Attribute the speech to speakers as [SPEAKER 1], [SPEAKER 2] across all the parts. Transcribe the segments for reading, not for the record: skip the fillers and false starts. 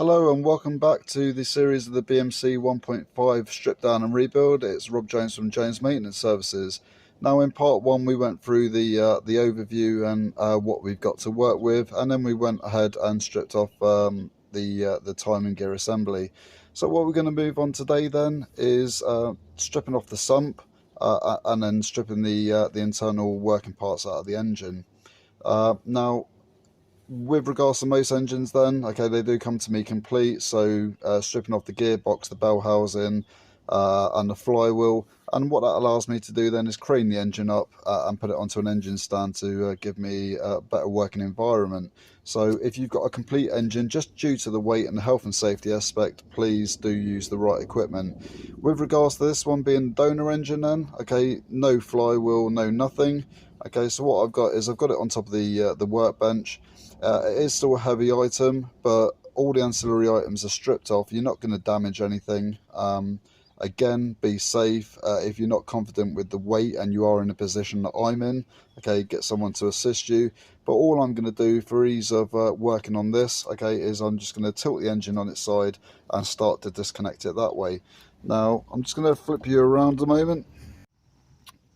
[SPEAKER 1] Hello and welcome back to the series of the BMC 1.5 Strip Down and Rebuild. It's Rob Jones from Jones Maintenance Services. Now in part one we went through the overview and what we've got to work with, and then we went ahead and stripped off the timing gear assembly. So what we're going to move on today then is stripping off the sump and then stripping the internal working parts out of the engine. Now, with regards to most engines then, okay, they do come to me complete, so stripping off the gearbox, the bell housing and the flywheel, and what that allows me to do then is crane the engine up and put it onto an engine stand to give me a better working environment. So if you've got a complete engine, just due to the weight and the health and safety aspect, please do use the right equipment. With regards to this one being donor engine then, okay, no flywheel, no nothing. Okay, so what I've got is I've got it on top of the workbench. It is still a heavy item, but all the ancillary items are stripped off. You're not going to damage anything. Again, be safe. If you're not confident with the weight and you are in a position that I'm in, okay, get someone to assist you. But all I'm going to do for ease of working on this, okay, is I'm just going to tilt the engine on its side and start to disconnect it that way. Now, I'm just going to flip you around a moment.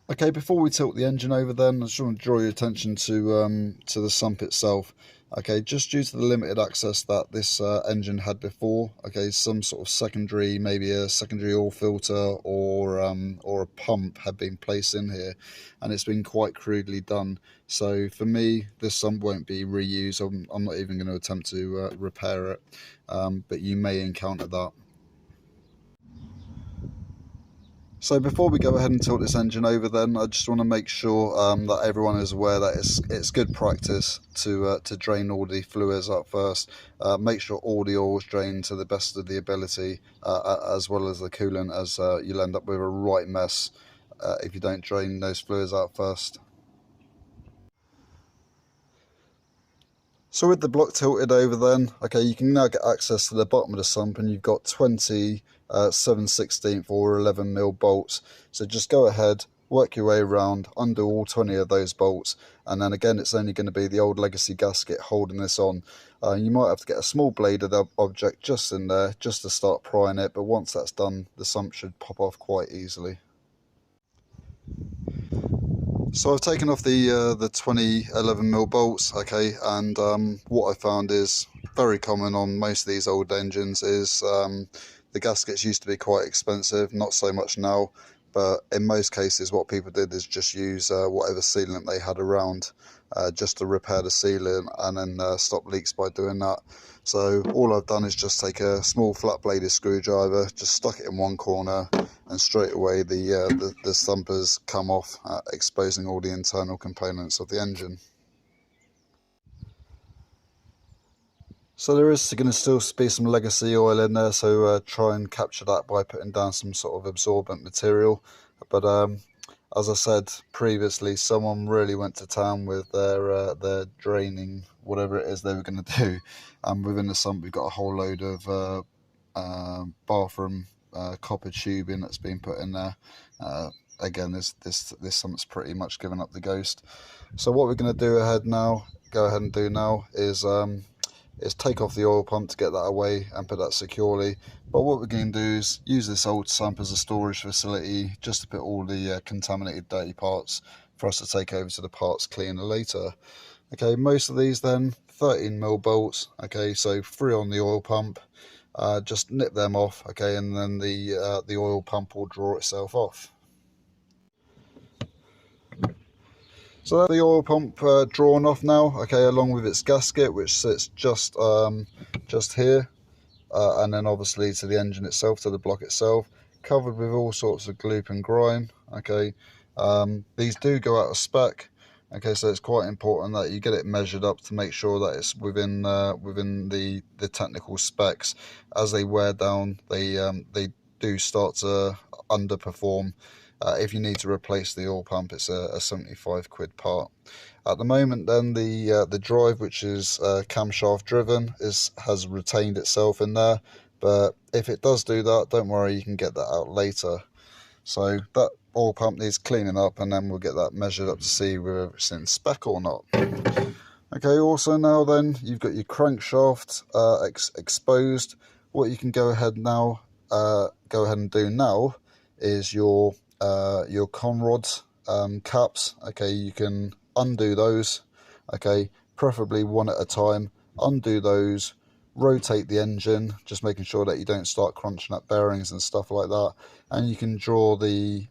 [SPEAKER 1] Okay, before we tilt the engine over then, I just want to draw your attention to the sump itself. Okay, just due to the limited access that this engine had before, okay, some sort of secondary, maybe a secondary oil filter or a pump had been placed in here, and it's been quite crudely done. So for me, this sump won't be reused. I'm not even going to attempt to repair it, but you may encounter that. So before we go ahead and tilt this engine over then, I just want to make sure that everyone is aware that it's good practice to drain all the fluids out first. Make sure all the oil is drained to the best of the ability, as well as the coolant, as you'll end up with a right mess if you don't drain those fluids out first. So with the block tilted over then, okay, you can now get access to the bottom of the sump, and you've got 20 7/16 or 11mm bolts. So just go ahead, work your way around, undo all 20 of those bolts, and then again it's only going to be the old legacy gasket holding this on. You might have to get a small bladed object just in there just to start prying it, but once that's done, the sump should pop off quite easily. So I've taken off the 20 11mm bolts, okay, and what I found is very common on most of these old engines is the gaskets used to be quite expensive, not so much now, but in most cases what people did is just use whatever sealant they had around just to repair the sealant and then stop leaks by doing that. So all I've done is just take a small flat bladed screwdriver, just stuck it in one corner, and straight away the sump has come off, exposing all the internal components of the engine. So there is going to still be some legacy oil in there, so try and capture that by putting down some sort of absorbent material. But as I said previously, someone really went to town with their draining, whatever it is they were going to do. And within the sump we've got a whole load of bathroom copper tubing that's been put in there. Again, this sump's pretty much given up the ghost. So what we're going to go ahead and do now is take off the oil pump to get that away and put that securely. But what we're going to do is use this old sump as a storage facility, just to put all the contaminated dirty parts for us to take over to the parts cleaner later. Okay, most of these then 13mm bolts, okay, so 3 on the oil pump. Just nip them off, okay, and then the oil pump will draw itself off. So that's the oil pump drawn off now, okay, along with its gasket, which sits just here, and then obviously to the engine itself, to the block itself, covered with all sorts of gloop and grime. Okay, these do go out of spec. Okay, so it's quite important that you get it measured up to make sure that it's within the technical specs. As they wear down, they do start to underperform. If you need to replace the oil pump, it's a 75 quid part. At the moment then, the drive, which is camshaft driven, has retained itself in there, but if it does do that, don't worry, you can get that out later. So that oil pump needs cleaning up, and then we'll get that measured up to see whether it's in spec or not. Okay, also now then you've got your crankshaft exposed. What you can go ahead and do now is your Conrod caps. Okay, you can undo those. Okay, preferably one at a time. Undo those, rotate the engine, just making sure that you don't start crunching up bearings and stuff like that. And you can draw the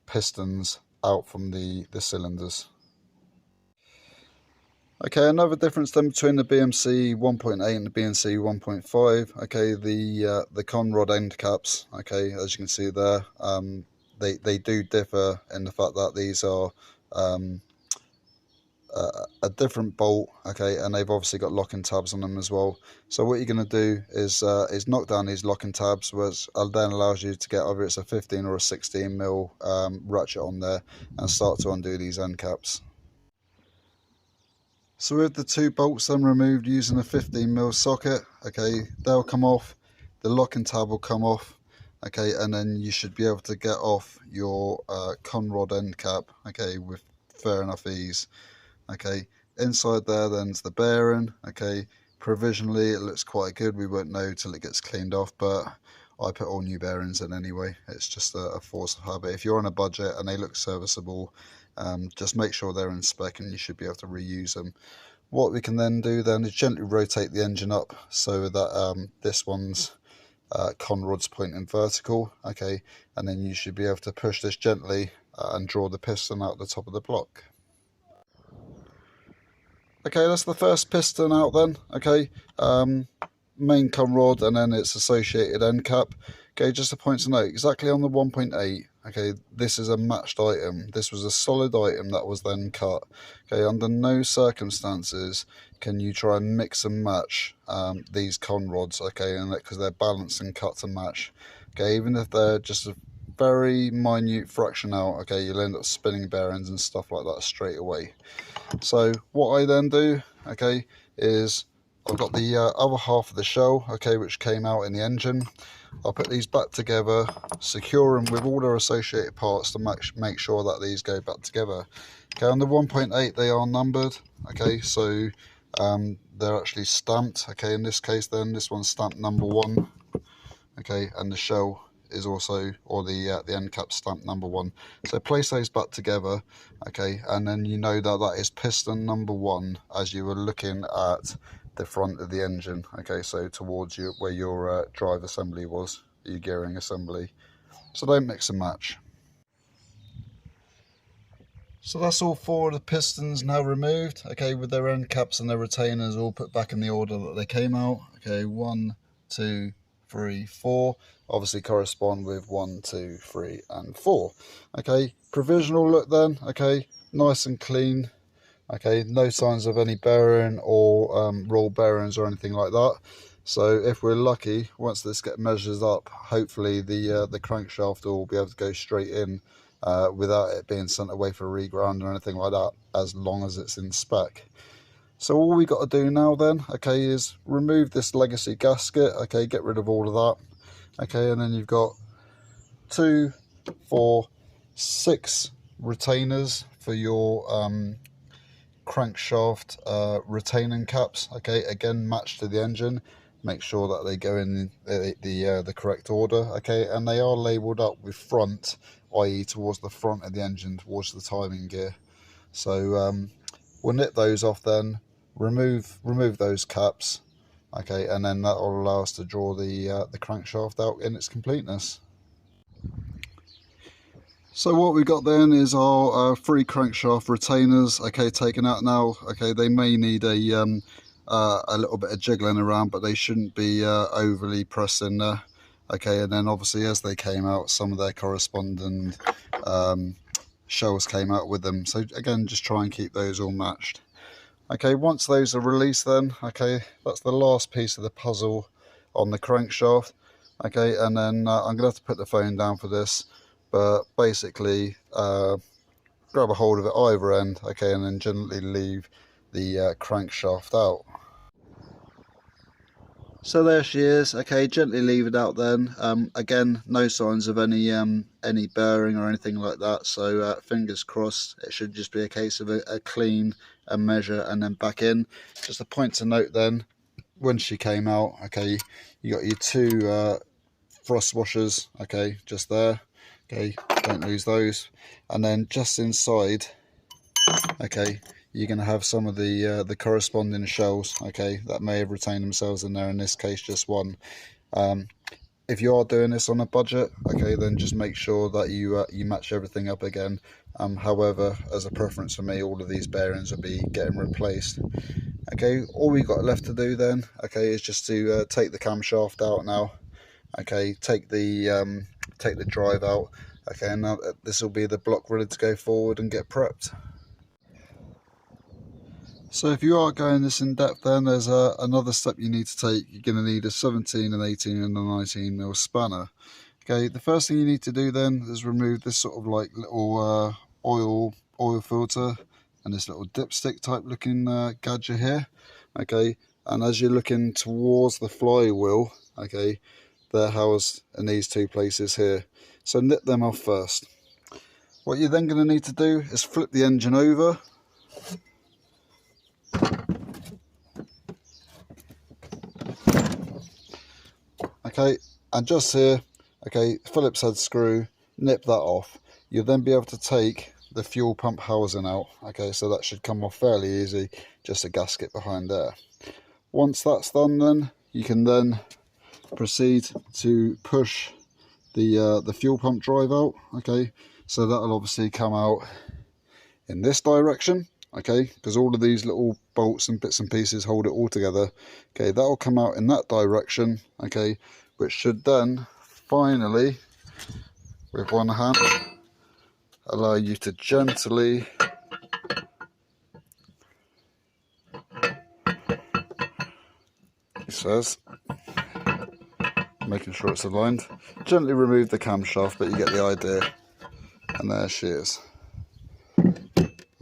[SPEAKER 1] pistons out from the cylinders. Okay, another difference then between the BMC 1.8 and the BMC 1.5. Okay, the Conrod End Caps. Okay, as you can see there, they do differ in the fact that these are a different bolt. Okay, and they've obviously got locking tabs on them as well. So what you're going to do is knock down these locking tabs, which then allows you to get either it's a 15 or a 16 mil ratchet on there, and start to undo these end caps. So with the two bolts then removed using a 15mm socket, okay, they'll come off, the locking tab will come off, okay, and then you should be able to get off your Conrod end cap, okay, with fair enough ease. Okay, inside there then's the bearing. Okay, provisionally it looks quite good, we won't know till it gets cleaned off, but I put all new bearings in anyway. It's just a force of habit. If you're on a budget and they look serviceable, just make sure they're in spec and you should be able to reuse them. What we can then do then is gently rotate the engine up so that this one's Conrod's pointing vertical, okay, and then you should be able to push this gently and draw the piston out the top of the block. Okay, that's the first piston out then. Okay, main Conrod and then its associated end cap. Okay, just a point to note, exactly on the 1.8, okay, this is a matched item. This was a solid item that was then cut. Okay, under no circumstances can you try and mix and match these Conrods, okay, and because they're balanced and cut to match. Okay, even if they're just a very minute fraction out, okay, you'll end up spinning bearings and stuff like that straight away. So what I then do, okay, is I've got the other half of the shell, okay, which came out in the engine. I'll put these back together, secure them with all their associated parts to make sure that these go back together. Okay, on the 1.8 they are numbered, okay, so they're actually stamped, okay, in this case then this one's stamped number 1, okay, and the shell is also, or the end cap stamped number 1. So place those back together, okay, and then you know that that is piston number 1 as you were looking at the front of the engine, okay, so towards you where your drive assembly was, your gearing assembly. So don't mix and match. So that's all 4 of the pistons now removed, okay, with their end caps and their retainers all put back in the order that they came out. Okay, 1, 2, 3, 4, obviously correspond with 1, 2, 3 and 4. Okay, provisional look then, okay, nice and clean. Okay, no signs of any bearing or roll bearings or anything like that. So if we're lucky, once this gets measured up, hopefully the crankshaft will be able to go straight in without it being sent away for reground or anything like that, as long as it's in spec. So all we got to do now then, okay, is remove this legacy gasket, okay, get rid of all of that, okay, and then you've got 2, 4, 6 retainers for your crankshaft retaining caps, okay, again matched to the engine. Make sure that they go in the correct order, okay, and they are labelled up with front, i.e. towards the front of the engine, towards the timing gear. So we'll nip those off then, remove those caps, okay, and then that will allow us to draw the crankshaft out in its completeness. So what we got then is our 3 crankshaft retainers, okay, taken out now. Okay, they may need a little bit of jiggling around, but they shouldn't be overly pressed in there. Okay, and then obviously as they came out, some of their corresponding shells came out with them. So again, just try and keep those all matched. Okay, once those are released then, okay, that's the last piece of the puzzle on the crankshaft. Okay, and then I'm gonna have to put the phone down for this, but basically grab a hold of it either end, okay, and then gently leave the crankshaft out. So there she is. Okay, gently leave it out then. Again, no signs of any bearing or anything like that, so fingers crossed. It should just be a case of a clean, a measure, and then back in. Just a point to note then, when she came out, okay, you got your two frost washers, okay, just there. Okay, don't lose those. And then just inside, okay, you're going to have some of the corresponding shells, okay, that may have retained themselves in there, in this case just one. If you are doing this on a budget, okay, then just make sure that you match everything up again. However, as a preference for me, all of these bearings will be getting replaced. Okay, all we've got left to do then, okay, is just to take the camshaft out now. Okay, take the drive out. Okay, and now this will be the block ready to go forward and get prepped. So if you are going this in depth, then there's another step you need to take. You're going to need a 17, an 18 and a 19mm spanner. Okay, the first thing you need to do then is remove this sort of like little oil filter and this little dipstick type looking gadget here. Okay, and as you're looking towards the flywheel, okay, they're housed in these two places here. So nip them off first. What you're then going to need to do is flip the engine over. Okay, and just here, okay, Phillips head screw, nip that off. You'll then be able to take the fuel pump housing out. Okay, so that should come off fairly easy, just a gasket behind there. Once that's done, then you can then proceed to push the fuel pump drive out. Okay, so that'll obviously come out in this direction, okay, because all of these little bolts and bits and pieces hold it all together. Okay, that'll come out in that direction, okay, which should then finally, with one hand, allow you to gently it says, making sure it's aligned, gently remove the camshaft, but you get the idea. And there she is.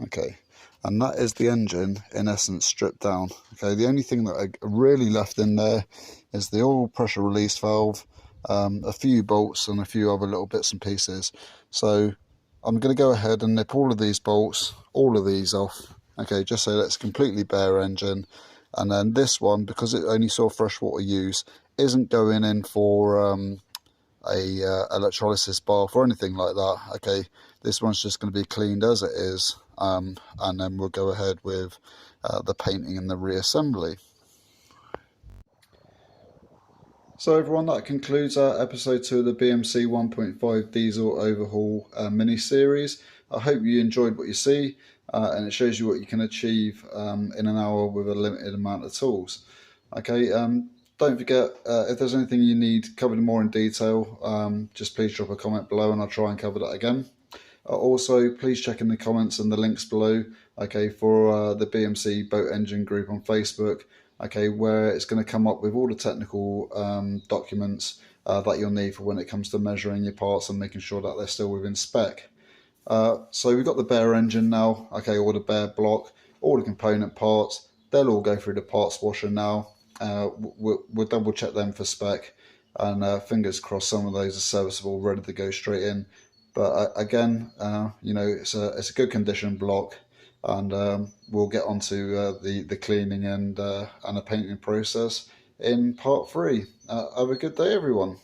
[SPEAKER 1] Okay, and that is the engine in essence stripped down. Okay, the only thing that I really left in there is the oil pressure release valve, a few bolts and a few other little bits and pieces. So I'm going to go ahead and nip all of these bolts, all of these off, okay, just so that's completely bare engine. And then this one, because it only saw freshwater use, isn't going in for a electrolysis bath or anything like that. Okay, this one's just going to be cleaned as it is, and then we'll go ahead with the painting and the reassembly. So everyone, that concludes our episode 2 of the BMC 1.5 diesel overhaul mini-series. I hope you enjoyed what you see, and it shows you what you can achieve in an hour with a limited amount of tools. Okay, don't forget, if there's anything you need covered more in detail, just please drop a comment below and I'll try and cover that again. Also, please check in the comments and the links below, okay, for the BMC Boat Engine group on Facebook, okay, where it's going to come up with all the technical documents that you'll need for when it comes to measuring your parts and making sure that they're still within spec. So we've got the bare engine now, okay, or the bare block, all the component parts, they'll all go through the parts washer now. We'll double check them for spec, and fingers crossed some of those are serviceable, ready to go straight in. But again, you know, it's a good condition block, and we'll get onto the cleaning and the painting process in part 3. Have a good day, everyone.